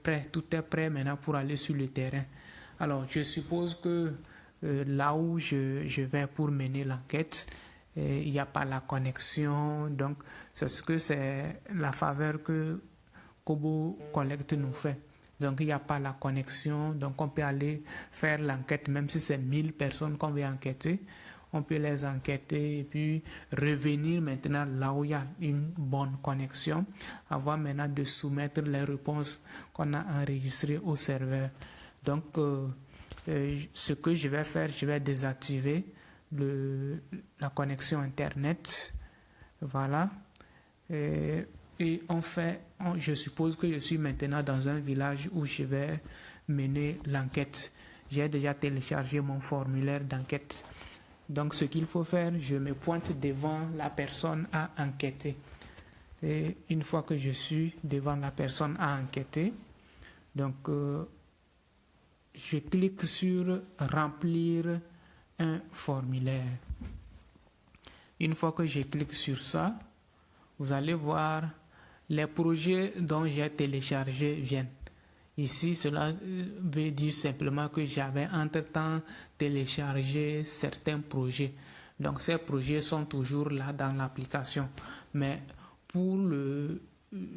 prêt, tout est prêt maintenant pour aller sur le terrain. Alors, je suppose que là où je vais pour mener l'enquête, il n'y a pas la connexion. Donc, c'est la faveur que Kobo Collect nous fait. Donc, il n'y a pas la connexion. Donc, on peut aller faire l'enquête, même si c'est 1000 personnes qu'on veut enquêter. On peut les enquêter et puis revenir maintenant là où il y a une bonne connexion, avant maintenant de soumettre les réponses qu'on a enregistrées au serveur. Donc, ce que je vais faire, je vais désactiver la connexion Internet. Voilà. Et je suppose que je suis maintenant dans un village où je vais mener l'enquête. J'ai déjà téléchargé mon formulaire d'enquête. Donc, ce qu'il faut faire, je me pointe devant la personne à enquêter. Et une fois que je suis devant la personne à enquêter, donc, je clique sur remplir un formulaire. Une fois que je clique sur ça, vous allez voir les projets dont j'ai téléchargé viennent. Ici, cela veut dire simplement que j'avais entre-temps téléchargé certains projets. Donc, ces projets sont toujours là dans l'application. Mais pour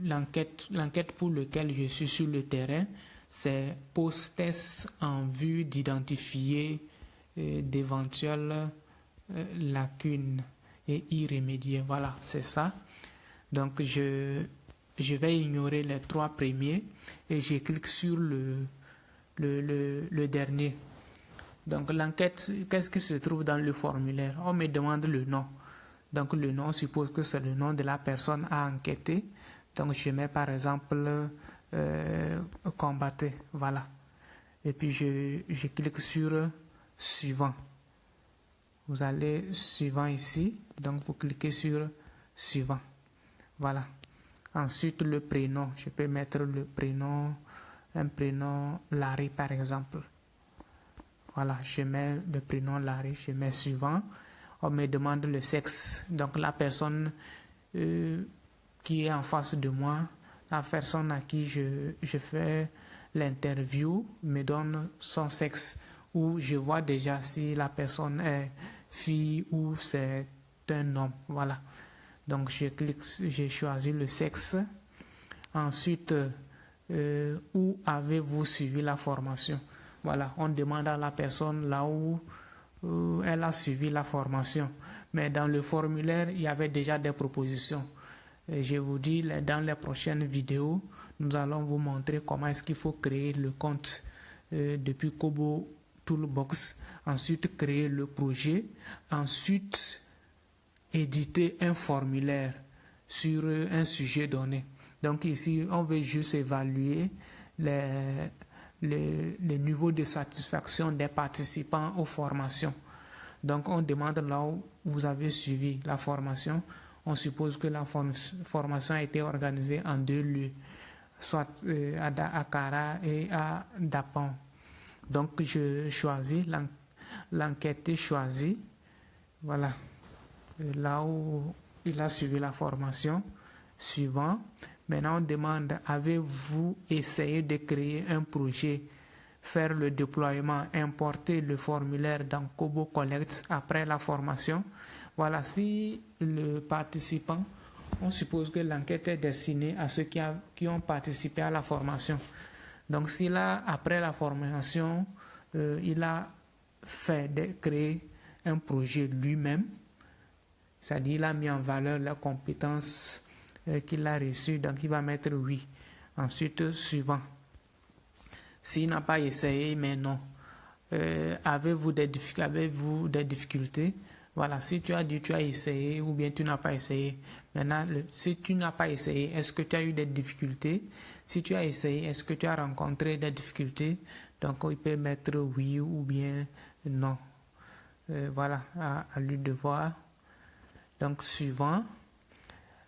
l'enquête pour laquelle je suis sur le terrain, c'est post-test en vue d'identifier d'éventuelles lacunes et y remédier. Voilà, c'est ça. Donc, je vais ignorer les 3 premiers et je clique sur le dernier. Donc, l'enquête, qu'est-ce qui se trouve dans le formulaire? On me demande le nom. Donc, le nom, on suppose que c'est le nom de la personne à enquêter. Donc, je mets par exemple combattre. Voilà. Et puis, je clique sur suivant. Vous allez suivant ici. Donc, vous cliquez sur suivant. Voilà. Ensuite, le prénom. Je peux mettre le prénom, un prénom Larry par exemple. Voilà, je mets le prénom Larry, je mets suivant. On me demande le sexe. Donc, la personne qui est en face de moi, la personne à qui je fais l'interview, me donne son sexe. Ou je vois déjà si la personne est fille ou c'est un homme. Voilà. Donc, j'ai choisi le sexe. Ensuite, où avez-vous suivi la formation? Voilà, on demande à la personne là où elle a suivi la formation. Mais dans le formulaire, il y avait déjà des propositions. Et je vous dis, dans les prochaines vidéos, nous allons vous montrer comment est-ce qu'il faut créer le compte depuis Kobo Toolbox. Ensuite, créer le projet. Ensuite, éditer un formulaire sur un sujet donné. Donc ici, on veut juste évaluer les niveaux de satisfaction des participants aux formations. Donc on demande là où vous avez suivi la formation. On suppose que la formation a été organisée en 2 lieux, soit à Akara et à Dapan. Donc je choisis, l'enquête est choisie. Voilà. Là où il a suivi la formation. Suivant. Maintenant, on demande, avez-vous essayé de créer un projet, faire le déploiement, importer le formulaire dans Kobo Collect après la formation? Voilà, si le participant, on suppose que l'enquête est destinée à ceux qui ont participé à la formation. Donc, si là, après la formation, il a créé un projet lui-même, c'est-à-dire il a mis en valeur les compétences qu'il a reçues, donc il va mettre oui. Ensuite, suivant. S'il n'a pas essayé, mais non. Avez-vous des difficultés? Voilà, si tu as dit tu as essayé ou bien tu n'as pas essayé. Maintenant, si tu n'as pas essayé, est-ce que tu as eu des difficultés? Si tu as essayé, est-ce que tu as rencontré des difficultés? Donc, il peut mettre oui ou bien non. Voilà, à lui de voir. Donc, suivant.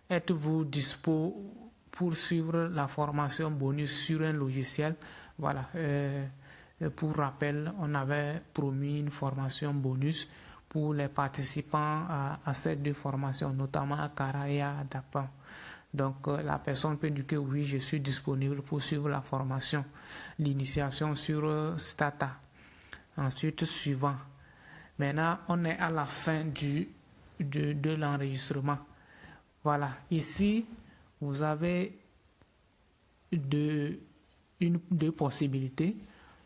Êtes-vous dispo pour suivre la formation bonus sur un logiciel? Voilà. Pour rappel, on avait promis une formation bonus pour les participants à ces 2 formations, notamment à Kara et à Dapan. Donc, la personne peut dire que oui, je suis disponible pour suivre la formation, l'initiation sur Stata. Ensuite, suivant. Maintenant, on est à la fin de l'enregistrement. Voilà. Ici, vous avez deux possibilités.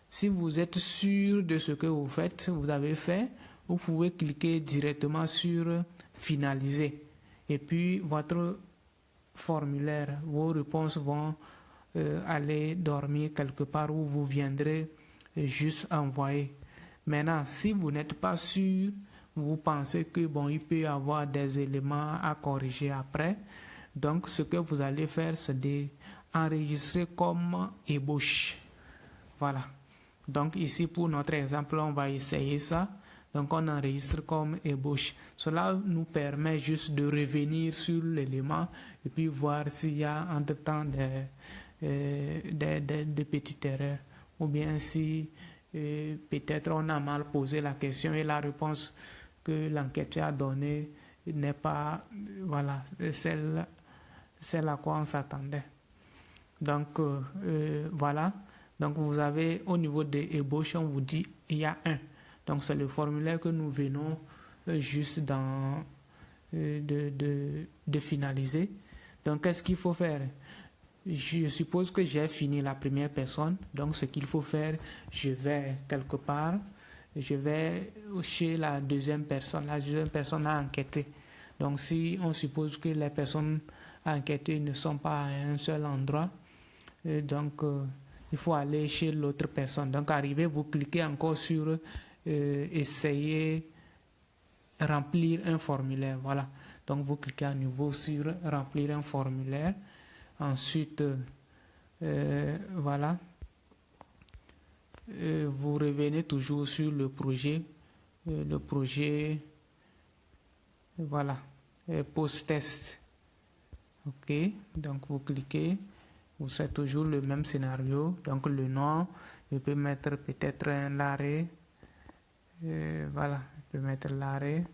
Si vous êtes sûr de ce que vous avez fait, vous pouvez cliquer directement sur finaliser. Et puis, votre formulaire, vos réponses vont aller dormir quelque part où vous viendrez juste envoyer. Maintenant, si vous n'êtes pas sûr, vous pensez que il peut y avoir des éléments à corriger après. Donc, ce que vous allez faire, c'est d'enregistrer comme ébauche. Voilà. Donc, ici, pour notre exemple, on va essayer ça. Donc, on enregistre comme ébauche. Cela nous permet juste de revenir sur l'élément et puis voir s'il y a entre-temps des petites erreurs. Ou bien si peut-être on a mal posé la question et la réponse que l'enquêteur a donnée n'est pas celle à quoi on s'attendait. Donc, voilà. Donc, vous avez au niveau des ébauches, on vous dit il y a un. Donc, c'est le formulaire que nous venons juste de finaliser. Donc, qu'est-ce qu'il faut faire? Je suppose que j'ai fini la première personne. Donc, ce qu'il faut faire, je vais quelque part. Je vais chez la deuxième personne. La deuxième personne a enquêté. Donc, si on suppose que les personnes enquêtées ne sont pas à un seul endroit, il faut aller chez l'autre personne. Donc, arrivé, vous cliquez encore sur essayer remplir un formulaire. Voilà. Donc, vous cliquez à nouveau sur remplir un formulaire. Ensuite, voilà. Vous revenez toujours sur le projet. Voilà. Post-test. OK. Donc, vous cliquez. Vous faites toujours le même scénario. Donc, le nom, je peux mettre peut-être un l'arrêt. Voilà. Je peux mettre l'arrêt.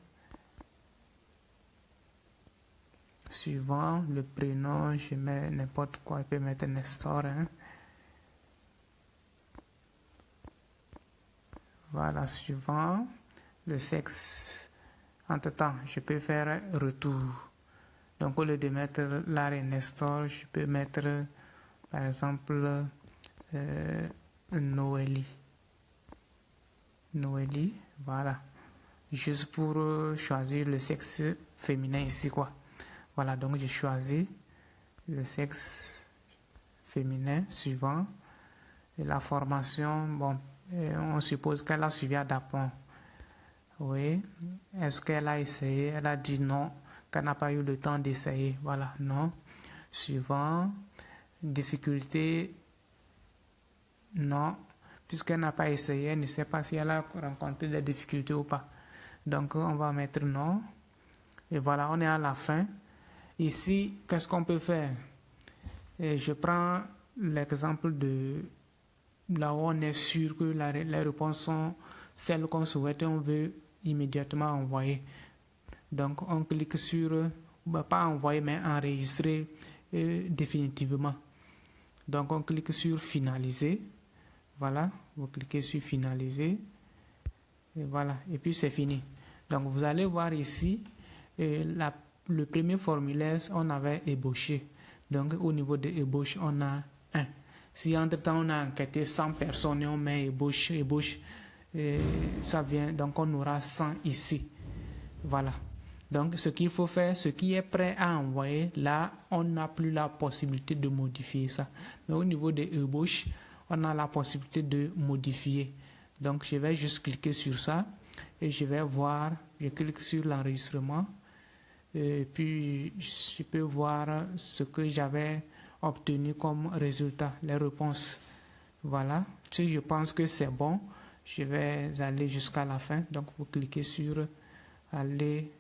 Suivant, le prénom, je mets n'importe quoi. Je peux mettre Nestor. Voilà, suivant. Le sexe. Entre-temps, je peux faire retour. Donc, au lieu de mettre l'arrêt Nestor, je peux mettre, par exemple, Noélie. Noélie, voilà. Juste pour choisir le sexe féminin ici, quoi. Voilà, donc j'ai choisi le sexe féminin suivant. Et la formation, on suppose qu'elle a suivi à Dapon. Oui. Est-ce qu'elle a essayé? Elle a dit non, qu'elle n'a pas eu le temps d'essayer. Voilà, non. Suivant. Difficulté, non. Puisqu'elle n'a pas essayé, elle ne sait pas si elle a rencontré des difficultés ou pas. Donc, on va mettre non. Et voilà, on est à la fin. Ici, qu'est-ce qu'on peut faire? Et je prends l'exemple de là où on est sûr que les réponses sont celles qu'on souhaite et on veut immédiatement envoyer. Donc, on clique sur, pas envoyer, mais enregistrer définitivement. Donc, on clique sur finaliser. Voilà, vous cliquez sur finaliser. Et voilà, et puis c'est fini. Donc, vous allez voir ici, le premier formulaire, on avait ébauché. Donc, au niveau de ébauche, on a 1. Si entre-temps, on a enquêté 100 personnes et on met ébauche, ça vient, donc on aura 100 ici. Voilà. Donc, ce qu'il faut faire, ce qui est prêt à envoyer, là, on n'a plus la possibilité de modifier ça. Mais au niveau de ébauche, on a la possibilité de modifier. Donc, je vais juste cliquer sur ça et je vais voir, je clique sur l'enregistrement. Et puis, je peux voir ce que j'avais obtenu comme résultat, les réponses. Voilà. Si je pense que c'est bon, je vais aller jusqu'à la fin. Donc, vous cliquez sur aller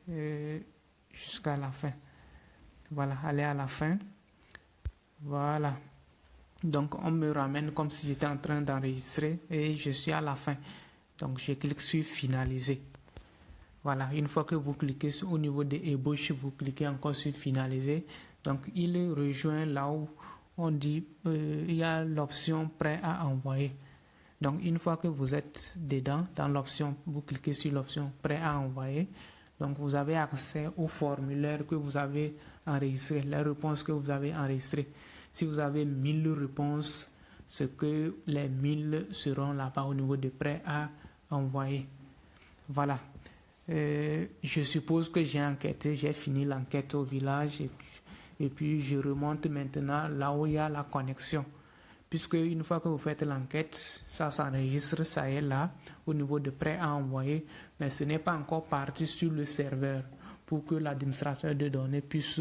jusqu'à la fin. Voilà, aller à la fin. Voilà. Donc, on me ramène comme si j'étais en train d'enregistrer et je suis à la fin. Donc, je clique sur finaliser. Voilà, une fois que vous cliquez au niveau des ébauches, vous cliquez encore sur finaliser. Donc, il rejoint là où on dit il y a l'option prêt à envoyer. Donc, une fois que vous êtes dedans, dans l'option, vous cliquez sur l'option prêt à envoyer. Donc, vous avez accès au formulaire que vous avez enregistré, les réponses que vous avez enregistrées. Si vous avez 1000 réponses, c'est que les 1000 seront là-bas au niveau de prêt à envoyer. Voilà. Je suppose que j'ai enquêté, j'ai fini l'enquête au village et puis je remonte maintenant là où il y a la connexion. Puisque une fois que vous faites l'enquête, ça s'enregistre, ça est là, au niveau de prêt à envoyer, mais ce n'est pas encore parti sur le serveur pour que l'administrateur de données puisse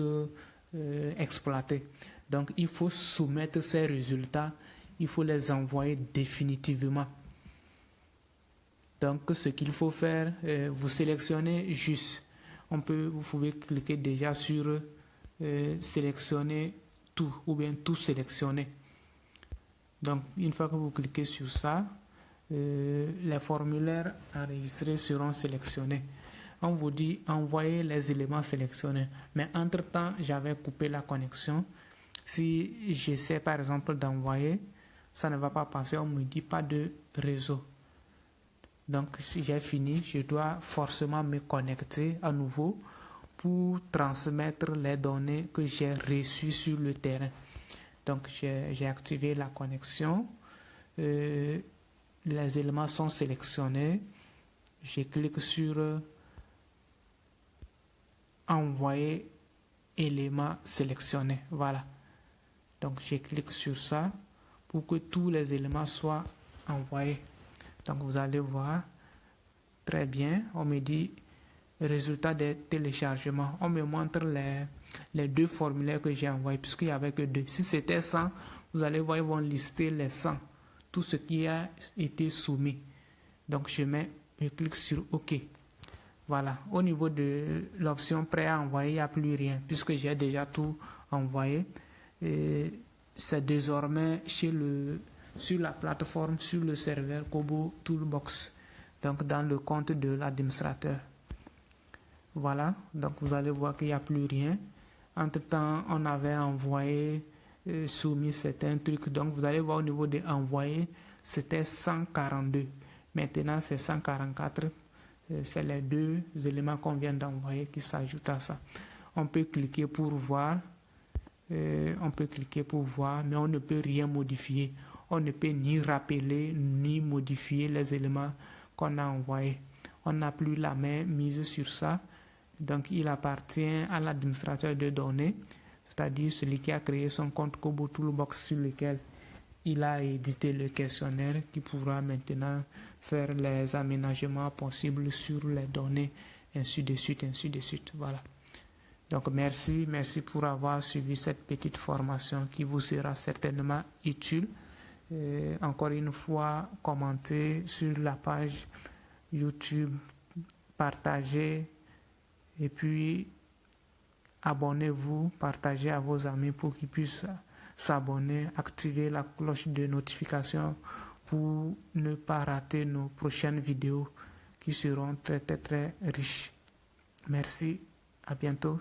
exploiter. Donc il faut soumettre ces résultats, il faut les envoyer définitivement. Donc ce qu'il faut faire, vous sélectionnez juste. Vous pouvez cliquer déjà sur sélectionner tout ou bien tout sélectionner. Donc une fois que vous cliquez sur ça, les formulaires enregistrés seront sélectionnés. On vous dit envoyer les éléments sélectionnés. Mais entre-temps, j'avais coupé la connexion. Si j'essaie par exemple d'envoyer, ça ne va pas passer. On me dit pas de réseau. Donc si j'ai fini, je dois forcément me connecter à nouveau pour transmettre les données que j'ai reçues sur le terrain. Donc j'ai activé la connexion. Les éléments sont sélectionnés. Je clique sur envoyer éléments sélectionnés. Voilà. Donc je clique sur ça pour que tous les éléments soient envoyés. Donc vous allez voir, très bien, on me dit résultat des téléchargements. On me montre les 2 formulaires que j'ai envoyés, puisqu'il n'y avait que 2. Si c'était 100, vous allez voir, ils vont lister les 100, tout ce qui a été soumis. Donc je clique sur OK. Voilà, au niveau de l'option prêt à envoyer, il n'y a plus rien, puisque j'ai déjà tout envoyé. C'est désormais sur la plateforme, sur le serveur Kobo Toolbox, donc dans le compte de l'administrateur. Voilà, donc vous allez voir qu'il n'y a plus rien. Entre-temps, on avait envoyé, soumis certains trucs. Donc vous allez voir au niveau de envoyer, c'était 142. Maintenant, c'est 144. C'est les 2 éléments qu'on vient d'envoyer qui s'ajoutent à ça. On peut cliquer pour voir. Mais on ne peut rien modifier. On ne peut ni rappeler ni modifier les éléments qu'on a envoyés. On n'a plus la main mise sur ça. Donc il appartient à l'administrateur de données, c'est-à-dire celui qui a créé son compte Kobo Toolbox sur lequel il a édité le questionnaire, qui pourra maintenant faire les aménagements possibles sur les données, ainsi de suite. Voilà. Donc merci pour avoir suivi cette petite formation qui vous sera certainement utile. Encore une fois, commentez sur la page YouTube, partagez et puis abonnez-vous, partagez à vos amis pour qu'ils puissent s'abonner, activer la cloche de notification pour ne pas rater nos prochaines vidéos qui seront très riches. Merci, à bientôt.